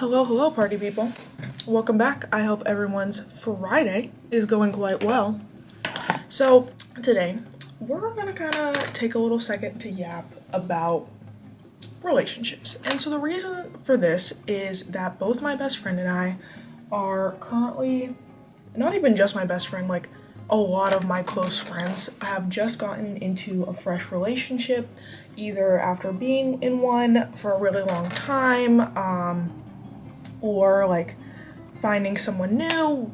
Hello, party people. Welcome back. I hope everyone's Friday is going quite well. So, today, we're gonna kind of take a little second to yap about relationships. And so, the reason for this is that both my best friend and I are currently, not even just my best friend, like a lot of my close friends have just gotten into a fresh relationship, either after being in one for a really long time, or like finding someone new,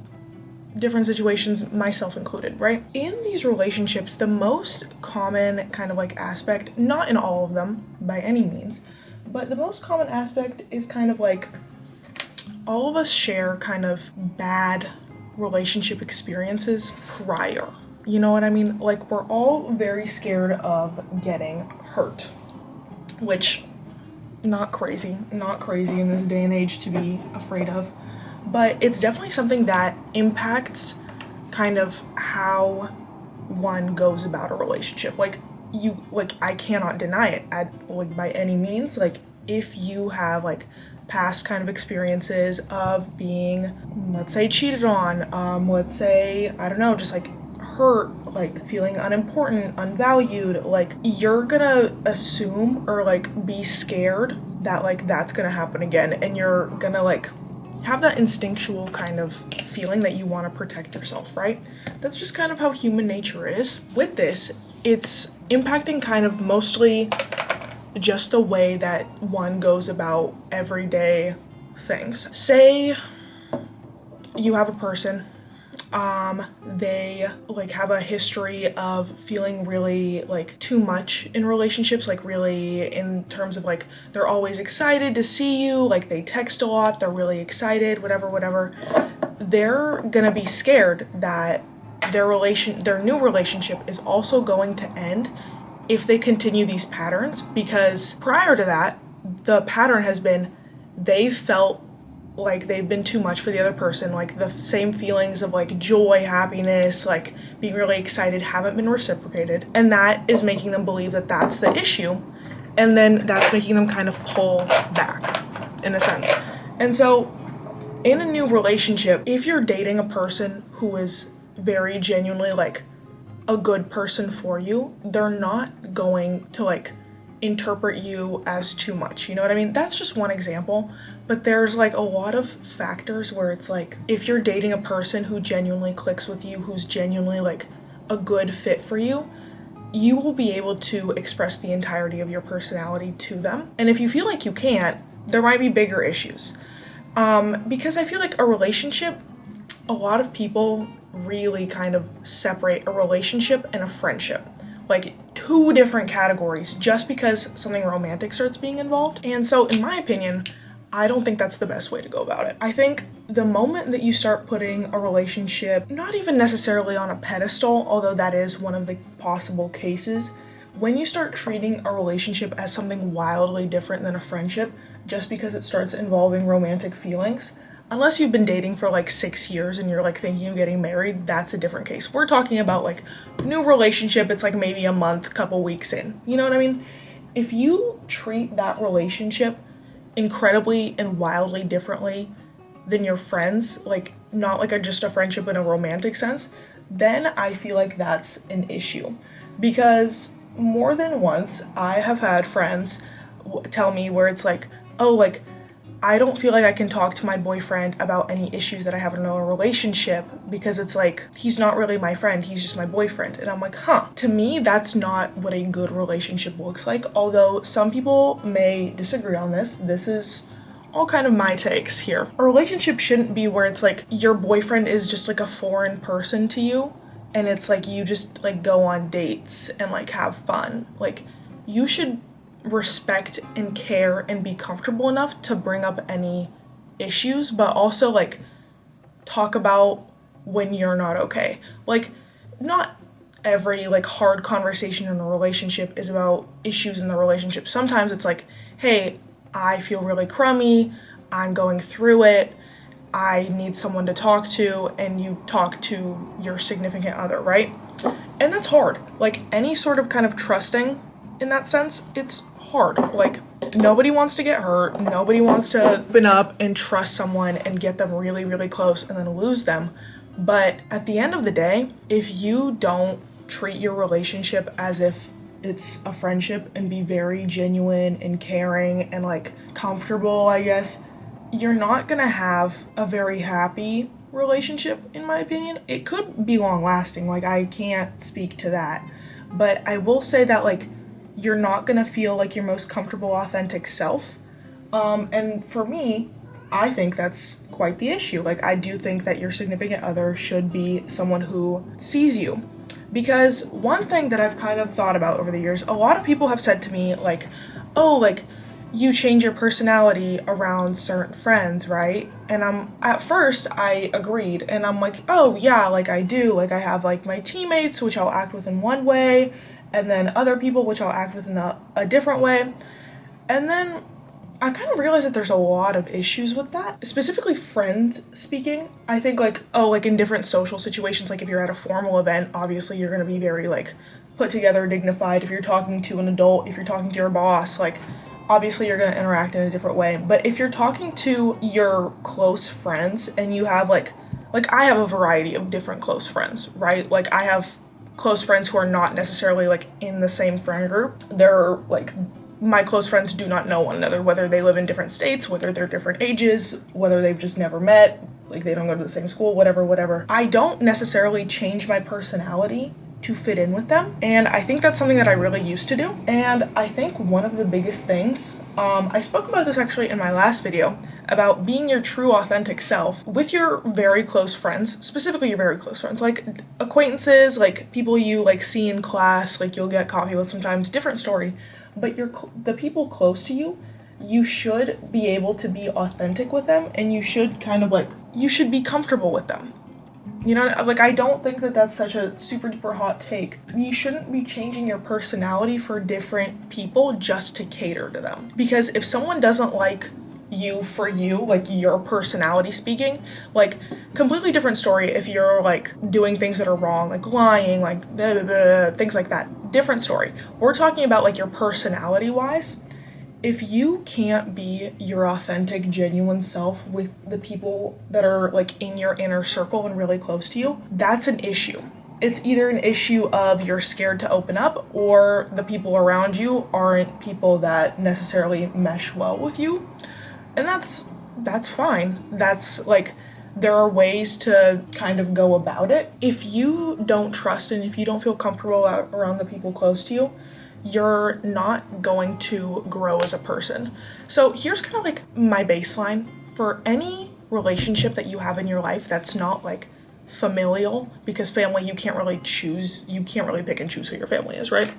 different situations, myself included, right? In these relationships, the most common kind of like aspect, not in all of them by any means, but the most common aspect is kind of like all of us share kind of bad relationship experiences prior. You know what I mean? Like, we're all very scared of getting hurt, which not crazy in this day and age to be afraid of, but it's definitely something that impacts kind of how one goes about a relationship. Like, I cannot deny it by any means. Like, if you have like past kind of experiences of being, let's say, cheated on, let's say, I don't know, just like hurt, like feeling unimportant, unvalued, like you're gonna assume or like be scared that like that's gonna happen again, and you're gonna like have that instinctual kind of feeling that you want to protect yourself, right? That's just kind of how human nature is. With this, it's impacting kind of mostly just the way that one goes about everyday things. Say you have a person, they like have a history of feeling really like too much in relationships, like really in terms of like they're always excited to see you, like they text a lot, they're really excited, whatever. They're gonna be scared that their new relationship is also going to end if they continue these patterns, because prior to that, the pattern has been they felt like they've been too much for the other person, like the same feelings of like joy, happiness, like being really excited haven't been reciprocated, and that is making them believe that that's the issue, and then that's making them kind of pull back in a sense. And so in a new relationship, if you're dating a person who is very genuinely like a good person for you, they're not going to like interpret you as too much. You know what I mean? That's just one example, but there's like a lot of factors where it's like if you're dating a person who genuinely clicks with you, who's genuinely like a good fit for you, you will be able to express the entirety of your personality to them. And if you feel like you can't, there might be bigger issues. Because I feel like a relationship, a lot of people really kind of separate a relationship and a friendship, like two different categories, just because something romantic starts being involved. And so in my opinion, I don't think that's the best way to go about it. I think the moment that you start putting a relationship, not even necessarily on a pedestal, although that is one of the possible cases, when you start treating a relationship as something wildly different than a friendship, just because it starts involving romantic feelings, unless you've been dating for like 6 years and you're like thinking of getting married, that's a different case. We're talking about like new relationship, it's like maybe a month, couple weeks in. You know what I mean? If you treat that relationship incredibly and wildly differently than your friends, like not like just a friendship in a romantic sense, then I feel like that's an issue. Because more than once, I have had friends tell me where it's like, oh, like, I don't feel like I can talk to my boyfriend about any issues that I have in a relationship because it's like, he's not really my friend, he's just my boyfriend. And I'm like, huh. To me, that's not what a good relationship looks like. Although some people may disagree on this. This is all kind of my takes here. A relationship shouldn't be where it's like your boyfriend is just like a foreign person to you, and it's like you just like go on dates and like have fun. Like, you should respect and care and be comfortable enough to bring up any issues, but also like talk about when you're not okay. Like, not every like hard conversation in a relationship is about issues in the relationship. Sometimes it's like, hey, I feel really crummy, I'm going through it, I need someone to talk to, and you talk to your significant other, right? And that's hard. Like, any sort of kind of trusting in that sense, it's hard. Like, nobody wants to get hurt. Nobody wants to open up and trust someone and get them really, really close and then lose them. But at the end of the day, if you don't treat your relationship as if it's a friendship and be very genuine and caring and like comfortable, I guess, you're not gonna have a very happy relationship, in my opinion. It could be long lasting, like I can't speak to that, but I will say that like you're not gonna feel like your most comfortable, authentic self. And for me, I think that's quite the issue. Like, I do think that your significant other should be someone who sees you. Because one thing that I've kind of thought about over the years, a lot of people have said to me, like, oh, like, you change your personality around certain friends, right? And at first I agreed, and I'm like, oh yeah, like I do. Like, I have like my teammates, which I'll act with in one way, and then other people, which I'll act with in a different way. And then I kind of realized that there's a lot of issues with that, specifically friend speaking. I think like, oh, like in different social situations, like if you're at a formal event, obviously you're going to be very like put together, dignified. If you're talking to an adult, if you're talking to your boss, like obviously you're going to interact in a different way. But if you're talking to your close friends and you have like I have a variety of different close friends, right? Like I have close friends who are not necessarily like in the same friend group. They're like, my close friends do not know one another, whether they live in different states, whether they're different ages, whether they've just never met, like they don't go to the same school, whatever. I don't necessarily change my personality to fit in with them, and I think that's something that I really used to do. And I think one of the biggest things, I spoke about this actually in my last video, about being your true authentic self with your very close friends, specifically your very close friends, like acquaintances, like people you like see in class, like you'll get coffee with sometimes, different story. But the people close to you, you should be able to be authentic with them, and you should kind of like, you should be comfortable with them. You know, like I don't think that that's such a super duper hot take. You shouldn't be changing your personality for different people just to cater to them. Because if someone doesn't like you for you, like your personality speaking, like completely different story if you're like doing things that are wrong, like lying, like blah, blah, blah, things like that, different story. We're talking about like your personality wise. If you can't be your authentic, genuine self with the people that are like in your inner circle and really close to you, that's an issue. It's either an issue of you're scared to open up, or the people around you aren't people that necessarily mesh well with you. And that's fine. That's like, there are ways to kind of go about it. If you don't trust and if you don't feel comfortable around the people close to you, you're not going to grow as a person. So here's kind of like my baseline for any relationship that you have in your life that's not like familial, because family, you can't really pick and choose who your family is, right?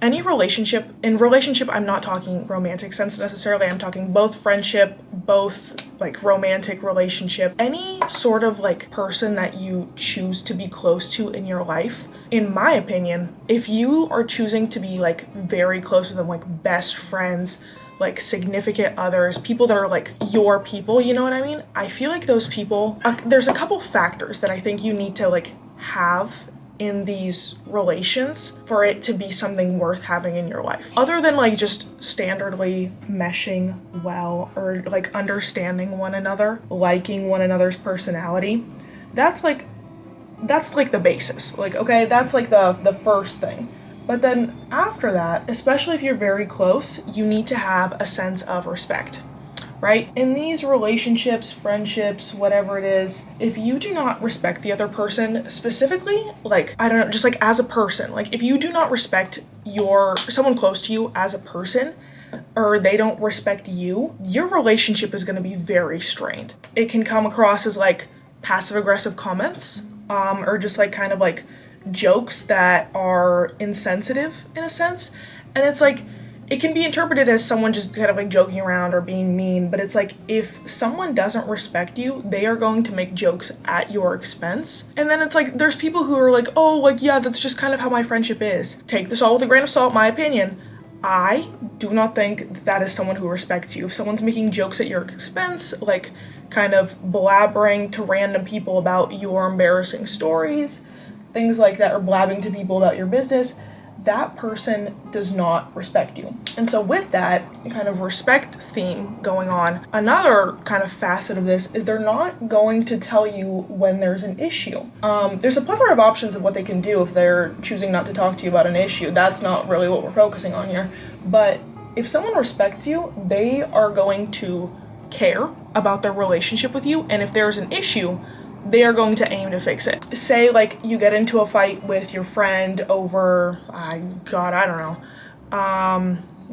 Any relationship, in relationship, I'm not talking romantic sense necessarily, I'm talking both friendship, both like romantic relationship, any sort of like person that you choose to be close to in your life. In my opinion, if you are choosing to be like very close to them, like best friends, like significant others, people that are like your people, you know what I mean? I feel like those people, there's a couple factors that I think you need to like have in these relations for it to be something worth having in your life. Other than like just standardly meshing well or like understanding one another, liking one another's personality, that's like the basis. Like, okay, that's like the first thing. But then after that, especially if you're very close, you need to have a sense of respect, right? In these relationships, friendships, whatever it is, if you do not respect the other person, specifically, like, I don't know, just like as a person, like if you do not respect someone close to you as a person, or they don't respect you, your relationship is going to be very strained. It can come across as like passive aggressive comments, or just like kind of like jokes that are insensitive in a sense. And it's like, it can be interpreted as someone just kind of like joking around or being mean, but it's like, if someone doesn't respect you, they are going to make jokes at your expense. And then it's like, there's people who are like, oh, like, yeah, that's just kind of how my friendship is. Take this all with a grain of salt, my opinion. I do not think that is someone who respects you. If someone's making jokes at your expense, like kind of blabbering to random people about your embarrassing stories, things like that, or blabbing to people about your business, that person does not respect you. And so with that kind of respect theme going on, another kind of facet of this is they're not going to tell you when there's an issue. There's a plethora of options of what they can do if they're choosing not to talk to you about an issue. That's not really what we're focusing on here. But if someone respects you, they are going to care about their relationship with you, and if there's an issue, they are going to aim to fix it. Say like you get into a fight with your friend over, I don't know,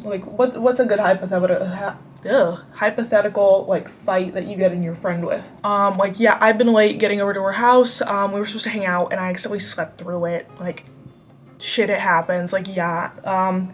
like what's a good hypothetical like fight that you get in your friend with? Like, yeah, I've been late getting over to her house. We were supposed to hang out and I accidentally slept through it. Like, shit, it happens. Like, yeah,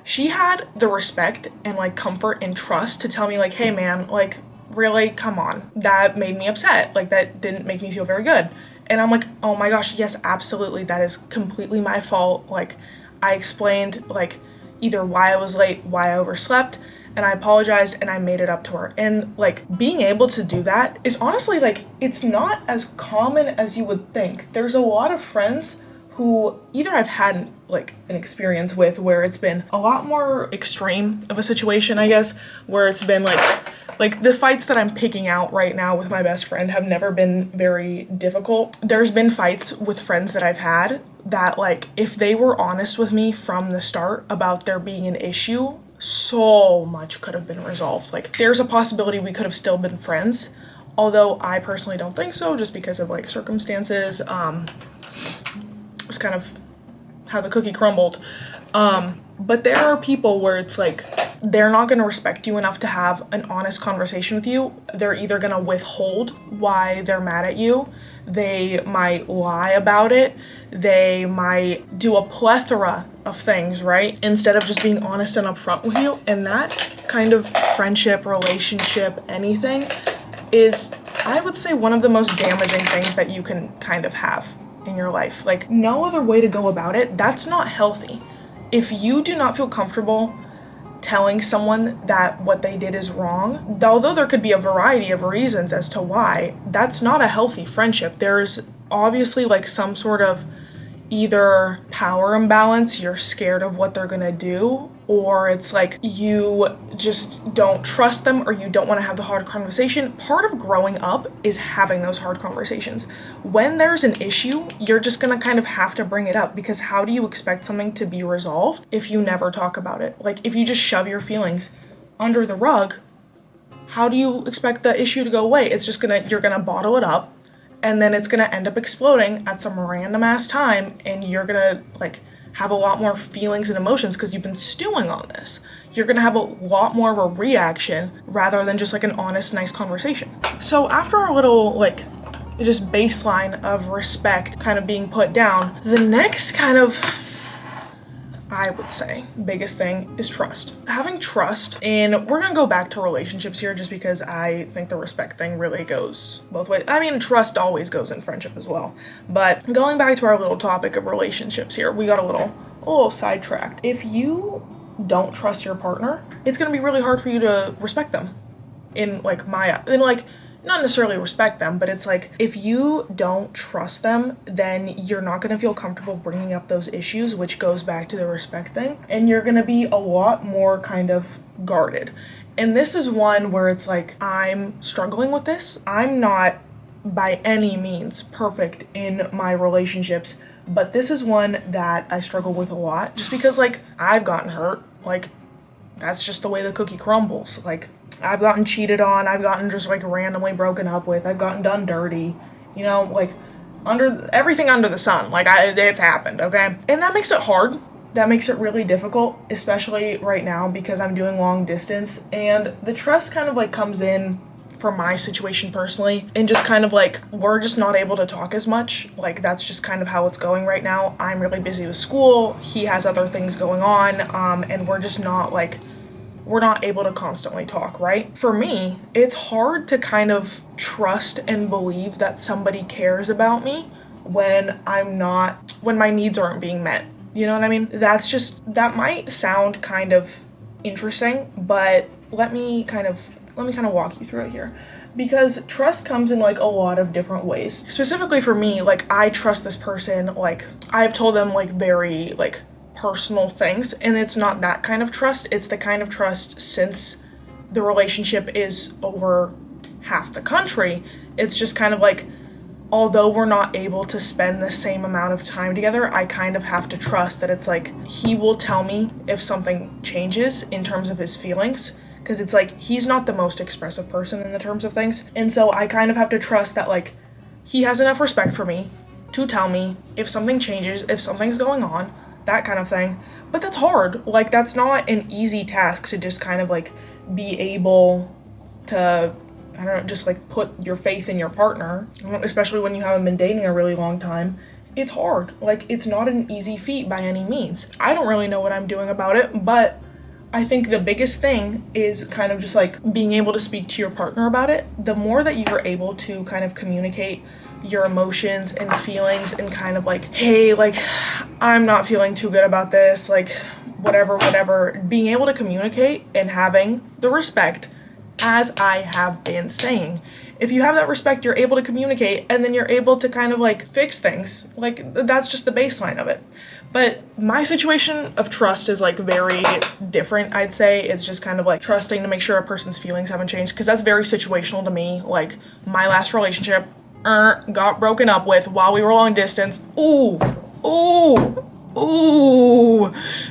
she had the respect and like comfort and trust to tell me like, hey man, like, really, come on, that made me upset, like that didn't make me feel very good. And I'm like, oh my gosh, yes, absolutely, that is completely my fault. Like, I explained like either why I was late, why I overslept, and I apologized and I made it up to her. And like being able to do that is honestly like, it's not as common as you would think. There's a lot of friends who either I've had like an experience with where it's been a lot more extreme of a situation, I guess, where it's been like the fights that I'm picking out right now with my best friend have never been very difficult. There's been fights with friends that I've had that like if they were honest with me from the start about there being an issue, so much could have been resolved. Like there's a possibility we could have still been friends, although I personally don't think so, just because of like circumstances. It's kind of how the cookie crumbled. But there are people where it's like they're not going to respect you enough to have an honest conversation with you. They're either going to withhold why they're mad at you, they might lie about it, they might do a plethora of things, right? Instead of just being honest and upfront with you. And that kind of friendship, relationship, anything is, I would say, one of the most damaging things that you can kind of have in your life. Like, no other way to go about it. That's not healthy. If you do not feel comfortable telling someone that what they did is wrong, although there could be a variety of reasons as to why, that's not a healthy friendship. There's obviously like some sort of either power imbalance, you're scared of what they're gonna do, or it's like you just don't trust them or you don't want to have the hard conversation. Part of growing up is having those hard conversations. When there's an issue, you're just gonna kind of have to bring it up, because how do you expect something to be resolved if you never talk about it? Like, if you just shove your feelings under the rug, how do you expect the issue to go away? It's just you're gonna bottle it up, and then it's gonna end up exploding at some random ass time, and you're gonna like have a lot more feelings and emotions because you've been stewing on this. You're gonna have a lot more of a reaction rather than just like an honest, nice conversation. So after our little like just baseline of respect kind of being put down, the next kind of, I would say, biggest thing is trust. Having trust, and we're gonna go back to relationships here just because I think the respect thing really goes both ways. I mean, trust always goes in friendship as well. But going back to our little topic of relationships here, we got a little sidetracked. If you don't trust your partner, it's gonna be really hard for you to respect them. Not necessarily respect them, but it's like, if you don't trust them, then you're not going to feel comfortable bringing up those issues, which goes back to the respect thing, and you're going to be a lot more kind of guarded. And this is one where it's like, I'm struggling with this. I'm not by any means perfect in my relationships, but this is one that I struggle with a lot, just because like I've gotten hurt. Like, that's just the way the cookie crumbles. Like, I've gotten cheated on, I've gotten just like randomly broken up with, I've gotten done dirty, you know, like everything under the sun, like it's happened, okay? And that makes it hard. That makes it really difficult, especially right now because I'm doing long distance, and the trust kind of like comes in for my situation personally, and just kind of like, we're just not able to talk as much. Like, that's just kind of how it's going right now. I'm really busy with school, he has other things going on, and we're just not like, we're not able to constantly talk, right? For me, it's hard to kind of trust and believe that somebody cares about me when my needs aren't being met. You know what I mean? That might sound kind of interesting, but let me kind of walk you through it here. Because trust comes in like a lot of different ways. Specifically for me, like, I trust this person, like I've told them like very like personal things. And it's not that kind of trust. It's the kind of trust, since the relationship is over half the country, it's just kind of like, although we're not able to spend the same amount of time together, I kind of have to trust that it's like, he will tell me if something changes in terms of his feelings, because it's like, he's not the most expressive person in the terms of things. And so I kind of have to trust that like, he has enough respect for me to tell me if something changes, if something's going on, that kind of thing. But that's hard. Like, that's not an easy task to just kind of like be able to, I don't know, just like put your faith in your partner, especially when you haven't been dating a really long time. It's hard. Like, it's not an easy feat by any means. I don't really know what I'm doing about it, but I think the biggest thing is kind of just like being able to speak to your partner about it. The more that you're able to kind of communicate your emotions and feelings and kind of like, hey, like, I'm not feeling too good about this, like, whatever, being able to communicate and having the respect, as I have been saying. If you have that respect, you're able to communicate, and then you're able to kind of like fix things. Like, that's just the baseline of it. But my situation of trust is like very different, I'd say. It's just kind of like trusting to make sure a person's feelings haven't changed, because that's very situational to me. Like, my last relationship got broken up with while we were long distance. Ooh.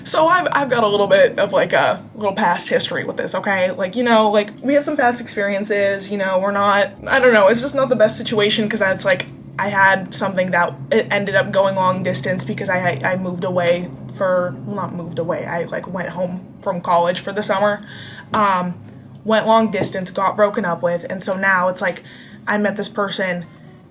So I've got a little bit of like a little past history with this, okay? Like, you know, like, we have some past experiences, you know, we're not, I don't know, it's just not the best situation, because it's like, I had something that it ended up going long distance because I moved away for, well, not moved away, I like went home from college for the summer, went long distance, got broken up with, and so now it's like, I met this person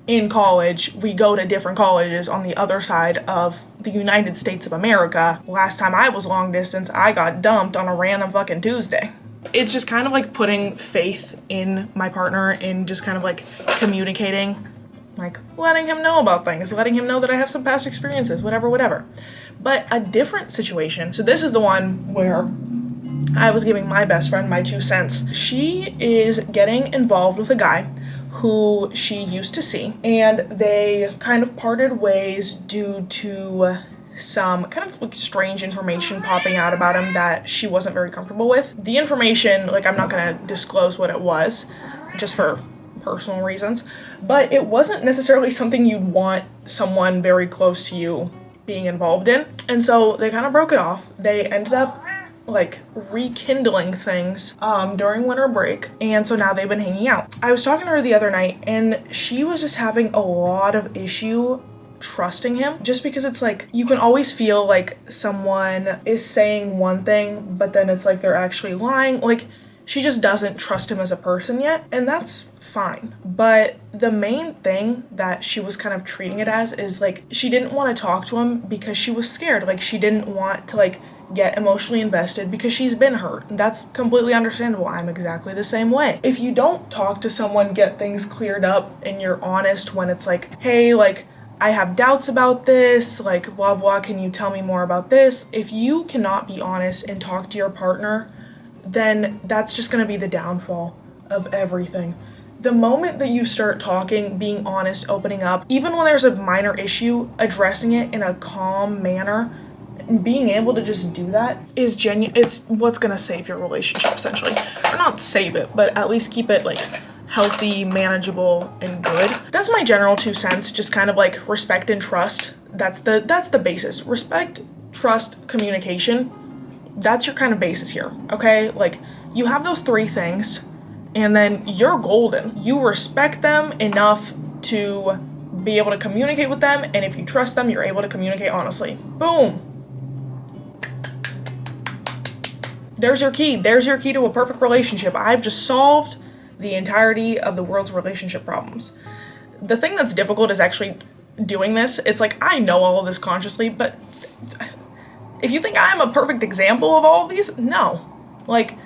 in college, we go to different colleges on the other side of the United States of America. Last time I was long distance, I got dumped on a random fucking Tuesday. It's just kind of like putting faith in my partner and just kind of like communicating, like letting him know about things, letting him know that I have some past experiences, whatever. But a different situation, so this is the one where I was giving my best friend my 2 cents. She is getting involved with a guy who she used to see, and they kind of parted ways due to some kind of like strange information popping out about him that she wasn't very comfortable with. The information, like, I'm not gonna disclose what it was, just for personal reasons, but it wasn't necessarily something you'd want someone very close to you being involved in. And so they kind of broke it off. They ended up like rekindling things during winter break, and so now they've been hanging out. I was talking to her the other night, and she was just having a lot of issue trusting him, just because it's like, you can always feel like someone is saying one thing, but then it's like they're actually lying. Like, she just doesn't trust him as a person yet, and that's fine. But the main thing that she was kind of treating it as is like, she didn't want to talk to him because she was scared. Like, she didn't want to like get emotionally invested because she's been hurt. That's completely understandable. I'm exactly the same way. If you don't talk to someone, get things cleared up, and you're honest when it's like, hey, like, I have doubts about this, like, blah, blah, can you tell me more about this? If you cannot be honest and talk to your partner, then that's just gonna be the downfall of everything. The moment that you start talking, being honest, opening up, even when there's a minor issue, addressing it in a calm manner, and being able to just do that is genuine. It's what's gonna save your relationship, essentially. Or not save it, but at least keep it like healthy, manageable, and good. That's my general 2 cents, just kind of like respect and trust. That's the basis. Respect, trust, communication. That's your kind of basis here, okay? Like, you have those 3 things, and then you're golden. You respect them enough to be able to communicate with them, and if you trust them, you're able to communicate honestly. Boom. There's your key. There's your key to a perfect relationship. I've just solved the entirety of the world's relationship problems. The thing that's difficult is actually doing this. It's like, I know all of this consciously, but if you think I'm a perfect example of all of these, no. Like,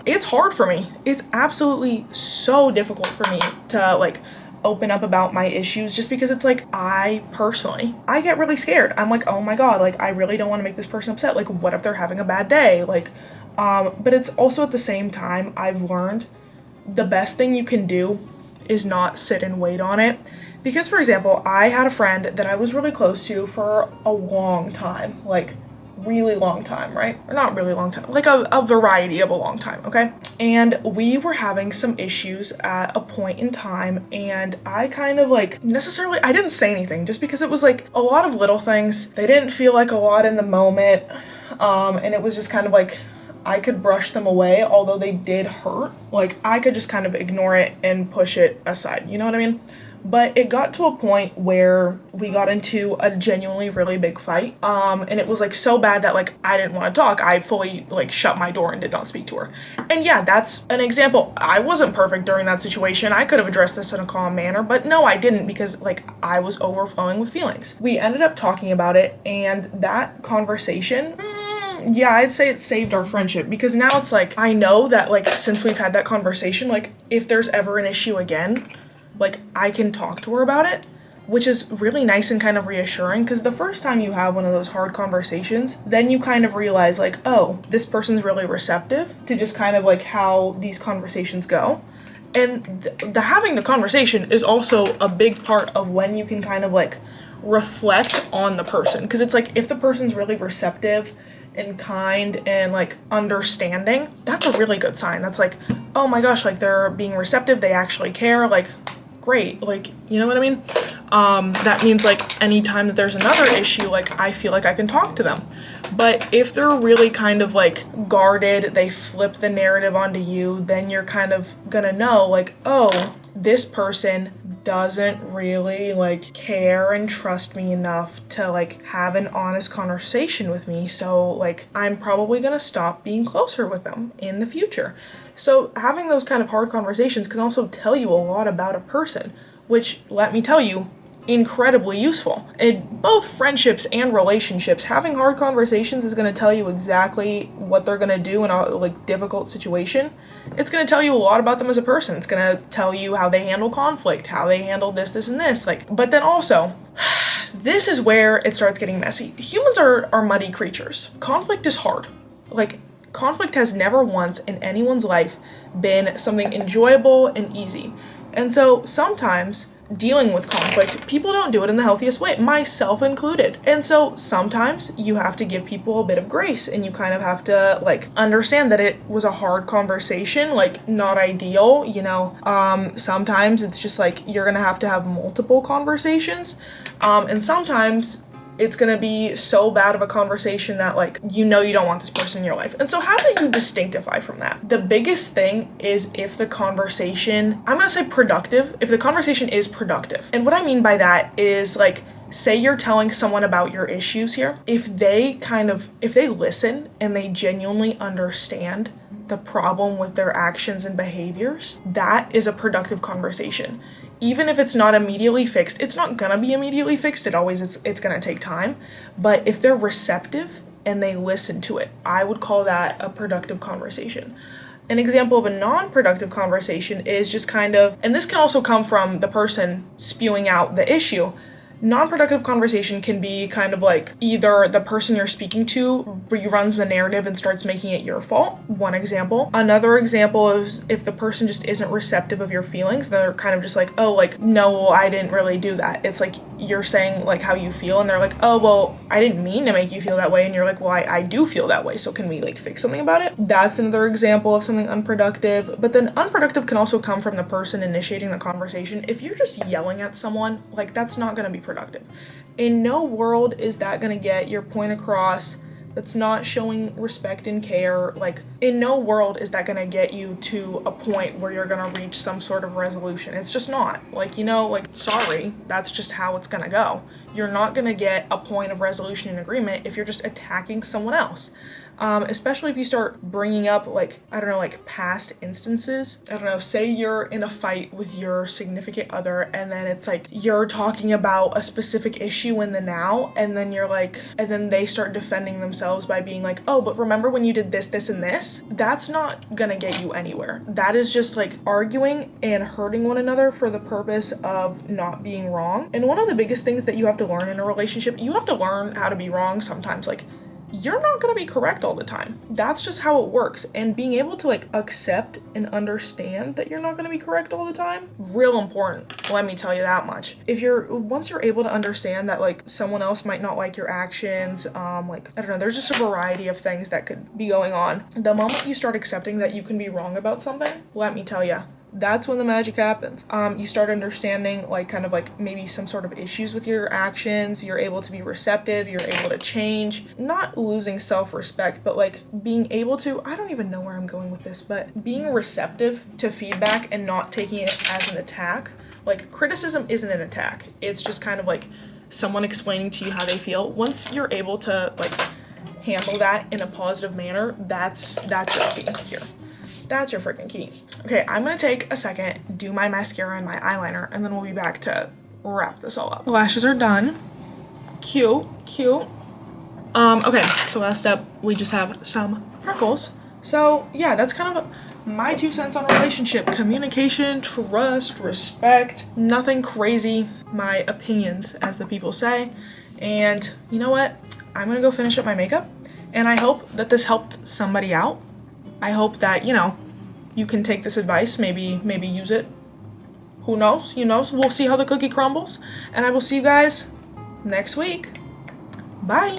it's hard for me. It's absolutely so difficult for me to like open up about my issues, just because it's like, I get really scared. I'm like, oh my god, like, I really don't want to make this person upset. Like, what if they're having a bad day? Like, but it's also at the same time, I've learned the best thing you can do is not sit and wait on it. Because, for example, I had a friend that I was really close to for a long time, like really long time, right? Or not really long time, like a variety of a long time, okay? And we were having some issues at a point in time, and I kind of like I didn't say anything just because it was like a lot of little things. They didn't feel like a lot in the moment, and it was just kind of like I could brush them away, although they did hurt. Like I could just kind of ignore it and push it aside, you know what I mean? But it got to a point where we got into a genuinely really big fight. And it was like so bad that like I didn't want to talk. I fully like shut my door and did not speak to her. And yeah, that's an example. I wasn't perfect during that situation. I could have addressed this in a calm manner, but no, I didn't, because like I was overflowing with feelings. We ended up talking about it, and that conversation, yeah, I'd say it saved our friendship, because now it's like I know that like since we've had that conversation, like if there's ever an issue again, like I can talk to her about it, which is really nice and kind of reassuring, because the first time you have one of those hard conversations, then you kind of realize like, oh, this person's really receptive to just kind of like how these conversations go. And the having the conversation is also a big part of when you can kind of like reflect on the person, because it's like if the person's really receptive and kind and like understanding, that's a really good sign. That's like, oh my gosh, like they're being receptive, they actually care, like great, like, you know what I mean? That means like anytime that there's another issue, like I feel like I can talk to them. But if they're really kind of like guarded, they flip the narrative onto you, then you're kind of gonna know like, oh, this person doesn't really like care and trust me enough to like have an honest conversation with me, so like I'm probably gonna stop being closer with them in the future. So having those kind of hard conversations can also tell you a lot about a person, which, let me tell you, incredibly useful. In both friendships and relationships, having hard conversations is going to tell you exactly what they're going to do in a like difficult situation. It's going to tell you a lot about them as a person. It's going to tell you how they handle conflict, how they handle this and this. Like, but then also, this is where it starts getting messy. Humans are muddy creatures. Conflict is hard. Like, conflict has never once in anyone's life been something enjoyable and easy. And so sometimes dealing with conflict, people don't do it in the healthiest way, myself included. And so sometimes you have to give people a bit of grace, and you kind of have to like understand that it was a hard conversation, like not ideal, you know. Sometimes it's just like you're gonna have to have multiple conversations, and sometimes it's gonna be so bad of a conversation that like, you know, you don't want this person in your life. And so how do you distinctify from that? The biggest thing is if the conversation, I'm gonna say productive, if the conversation is productive. And what I mean by that is like, say you're telling someone about your issues here. If they listen and they genuinely understand the problem with their actions and behaviors, that is a productive conversation. Even if it's not immediately fixed, it's not gonna be immediately fixed. It's gonna take time. But if they're receptive and they listen to it, I would call that a productive conversation. An example of a non-productive conversation is just kind of, and this can also come from the person spewing out the issue. Non-productive conversation can be kind of like either the person you're speaking to reruns the narrative and starts making it your fault. One example. Another example is if the person just isn't receptive of your feelings, they're kind of just like, oh, like, no, well, I didn't really do that. It's like you're saying like how you feel, and they're like, oh, well, I didn't mean to make you feel that way. And you're like, well, I do feel that way. So can we like fix something about it? That's another example of something unproductive. But then unproductive can also come from the person initiating the conversation. If you're just yelling at someone, like that's not going to be productive. In no world is that going to get your point across. That's not showing respect and care. Like, in no world is that going to get you to a point where you're going to reach some sort of resolution. It's just not. Like, you know, like, sorry, that's just how it's going to go. You're not going to get a point of resolution and agreement if you're just attacking someone else. Especially if you start bringing up, like, I don't know, like past instances. I don't know, say you're in a fight with your significant other, and then it's like you're talking about a specific issue in the now, and then you're like, and then they start defending themselves by being like, oh, but remember when you did this, this, and this? That's not gonna get you anywhere. That is just like arguing and hurting one another for the purpose of not being wrong. And one of the biggest things that you have to learn in a relationship, you have to learn how to be wrong sometimes. Like, you're not going to be correct all the time. That's just how it works. And being able to like accept and understand that you're not going to be correct all the time, real important. Let me tell you that much. Once you're able to understand that like someone else might not like your actions, like, I don't know, there's just a variety of things that could be going on. The moment you start accepting that you can be wrong about something, let me tell you, that's when the magic happens. You start understanding like kind of like maybe some sort of issues with your actions. You're able to be receptive. You're able to change, not losing self-respect, but like being able to, I don't even know where I'm going with this, but being receptive to feedback and not taking it as an attack. Like criticism isn't an attack. It's just kind of like someone explaining to you how they feel. Once you're able to like handle that in a positive manner, that's your key here. That's your freaking key. Okay, I'm gonna take a second, do my mascara and my eyeliner, and then we'll be back to wrap this all up. The lashes are done. Cute. Okay, so last up, we just have some freckles. So yeah, that's kind of my 2 cents on a relationship. Communication, trust, respect, nothing crazy. My opinions, as the people say. And you know what? I'm gonna go finish up my makeup, and I hope that this helped somebody out. I hope that, you can take this advice, maybe use it. Who knows? We'll see how the cookie crumbles. And I will see you guys next week. Bye.